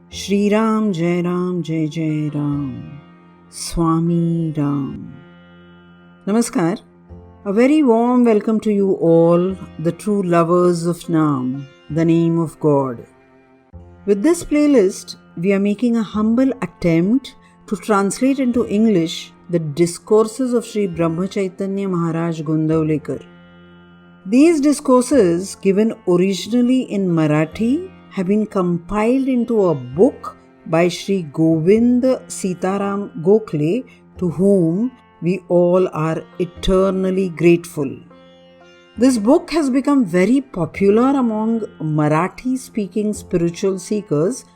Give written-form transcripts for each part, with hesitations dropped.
Shri Ram, Jai Jai Ram, Swami Ram. Namaskar. A very warm welcome to you all, the true lovers of Nam, the name of God. With this playlist, we are making a humble attempt to translate into English the discourses of Sri Brahma Chaitanya Maharaj Gundavlikar. These discourses, given originally in Marathi, have been compiled into a book by Sri Govind Sitaram Gokhale, to whom we all are eternally grateful. This book has become very popular among Marathi-speaking spiritual seekers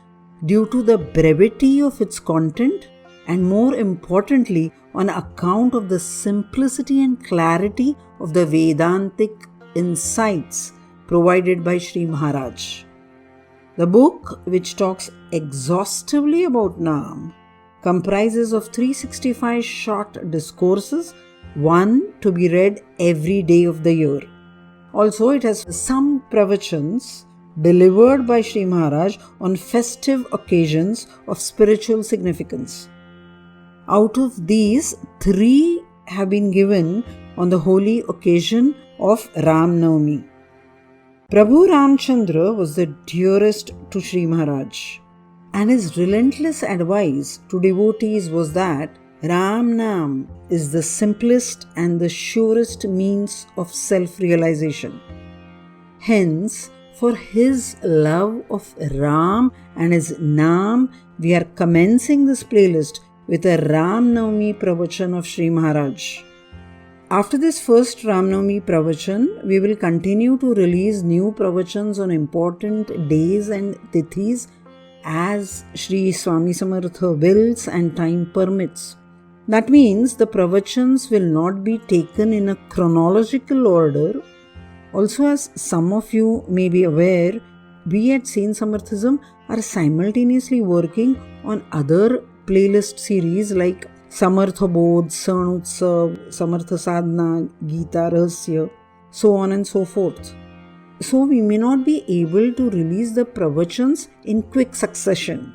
due to the brevity of its content and, more importantly, on account of the simplicity and clarity of the Vedantic insights provided by Sri Maharaj. The book, which talks exhaustively about Nam, comprises of 365 short discourses, one to be read every day of the year. Also, it has some pravachans delivered by Sri Maharaj on festive occasions of spiritual significance. Out of these, 3 have been given on the holy occasion of Ram Navami. Prabhu Ramchandra was the dearest to Sri Maharaj, and his relentless advice to devotees was that Ram Nam is the simplest and the surest means of self-realization. Hence, for his love of Ram and his Nam, we are commencing this playlist with a Ram Navami pravachan of Sri Maharaj. After this first Ram Navami pravachan, we will continue to release new pravachans on important days and tithis as Sri Swami Samartha wills and time permits. That means the pravachans will not be taken in a chronological order. Also, as some of you may be aware, we at Saint Samarthism are simultaneously working on other playlist series like Samartha Bodh, San Utsav, Samartha Sadhana, Gita Rahasya, so on and so forth. So we may not be able to release the pravachans in quick succession.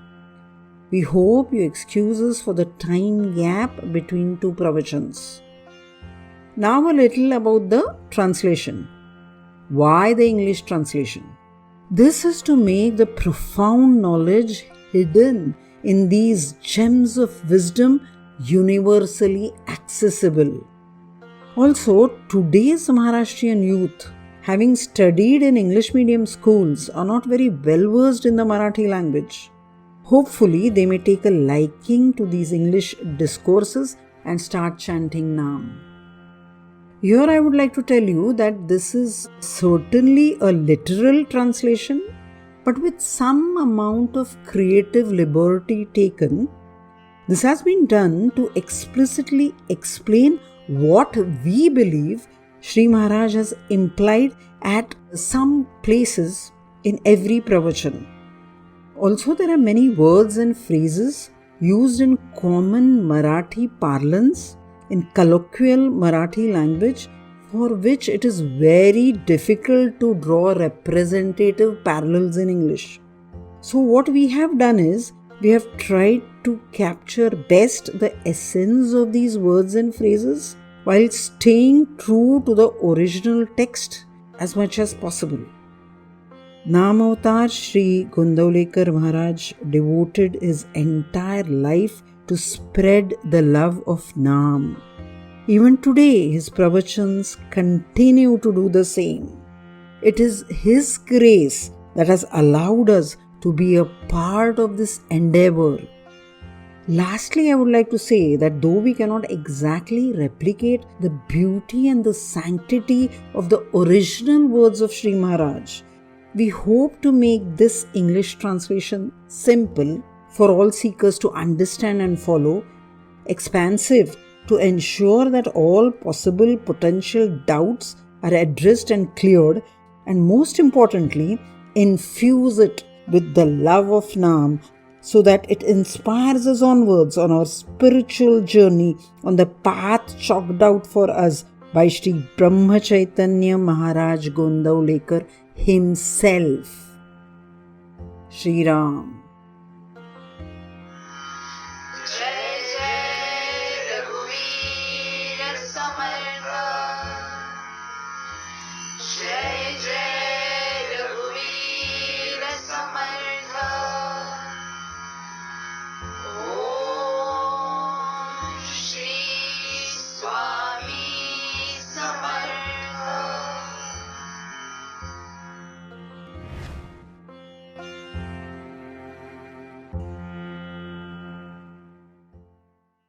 We hope you excuse us for the time gap between 2 pravachans. Now a little about the translation. Why the English translation? This is to make the profound knowledge hidden in these gems of wisdom universally accessible. Also, today's Maharashtrian youth, having studied in English medium schools, are not very well versed in the Marathi language. Hopefully, they may take a liking to these English discourses and start chanting Nam. Here I would like to tell you that this is certainly a literal translation, but with some amount of creative liberty taken. This has been done to explicitly explain what we believe Sri Maharaj has implied at some places in every pravachan. Also, there are many words and phrases used in common Marathi parlance, in colloquial Marathi language, for which it is very difficult to draw representative parallels in English. So what we have done is, we have tried to capture best the essence of these words and phrases while staying true to the original text as much as possible. Namavatar Sri Gundavlikar Maharaj devoted his entire life to spread the love of Nam. Even today, his pravachans continue to do the same. It is his grace that has allowed us to be a part of this endeavor. Lastly, I would like to say that though we cannot exactly replicate the beauty and the sanctity of the original words of Sri Maharaj, we hope to make this English translation simple for all seekers to understand and follow, expansive to ensure that all possible potential doubts are addressed and cleared, and most importantly, infuse it with the love of Nam so that it inspires us onwards on our spiritual journey on the path chalked out for us by Sri Brahma Chaitanya Maharaj Gundavlikar himself. Shri Ram.